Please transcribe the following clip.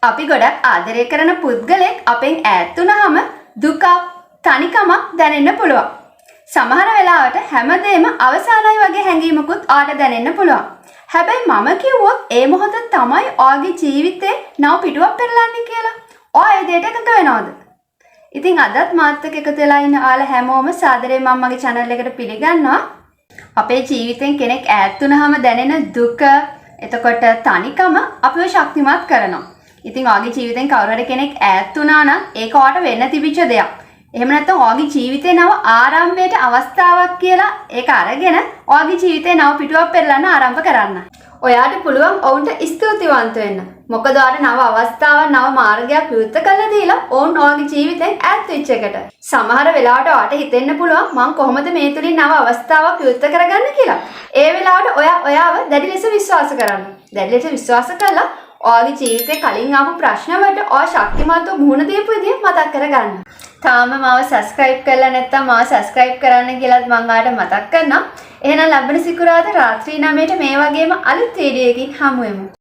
අපි ගොඩක් ආදරය කරන පුද්ගලයෙක් අපෙන් ඈත් වුණාම දුක, තනිකමක් දැනෙන්න පුළුවන්. සමහර වෙලාවට හැමදේම අවසానයි වගේ හැඟීමකුත් ආට දැනෙන්න පුළුවන්. හැබැයි මම කිව්වොත් ඒ මොහොත තමයි ඔයාගේ ජීවිතේ නව පිටුවක් පෙරලන්නේ කියලා. ඔයා ඒ දෙයට එකඟ වෙනවද? ඉතින් අදත් මාත් එක්ක එකතු වෙලා ඉන්න ඔයාලා හැමෝම සාදරයෙන් මම මගේ channel එකට පිළිගන්නවා. අපේ ජීවිතෙන් කෙනෙක් ඈත් වුණාම දැනෙන දුක, එතකොට තනිකම අපිව ශක්තිමත් කරනවා. ඉතින් ඔයාගේ ජීවිතෙන් කවුරු හරි කෙනෙක් ඈත් වුණා නම් ඒක ඔයාට වෙන්න තිබිච්ච දෙයක්. එහෙම නැත්නම් ඔයාගේ ජීවිතේ නව ආරම්භයට අවස්ථාවක් කියලා ඒක අරගෙන ඔයාගේ ජීවිතේ නව පිටුවක් පෙරලන්න ආරම්භ කරන්න. ඔයාට පුළුවන් ඔවුන්ට ස්තුතිවන්ත වෙන්න. මොකද ඔයාට නව අවස්ථාවක්, නව මාර්ගයක් විවෘත කරලා දීලා ඔවුන් ඔයාගේ ජීවිතෙන් ඈත් වෙච්ච එකට. සමහර වෙලාවට ඔයාට හිතෙන්න පුළුවන් මං කොහොමද මේ තුලින් නව අවස්ථාවක් විවෘත කරගන්නේ කියලා. ඒ වෙලාවට ඔයාව දැඩි ලෙස විශ්වාස කරන්න. දැඩි ලෙස විශ්වාස කළා ඔයාගේ ජීවිතේ කලින් ආපු ප්‍රශ්න වලට ඔයා ශක්තිමත්ව මුහුණ දීපු විදිය මතක් කරගන්න. තාම මාව subscribe කරලා නැත්නම් මාව subscribe කරන්න කියලාත් මම ආට මතක් කරනවා. එහෙනම් ලබන සිකුරාදා රාත්‍රී 9ට මේ වගේම අලුත් වීඩියෝ එකකින් හමු වෙමු.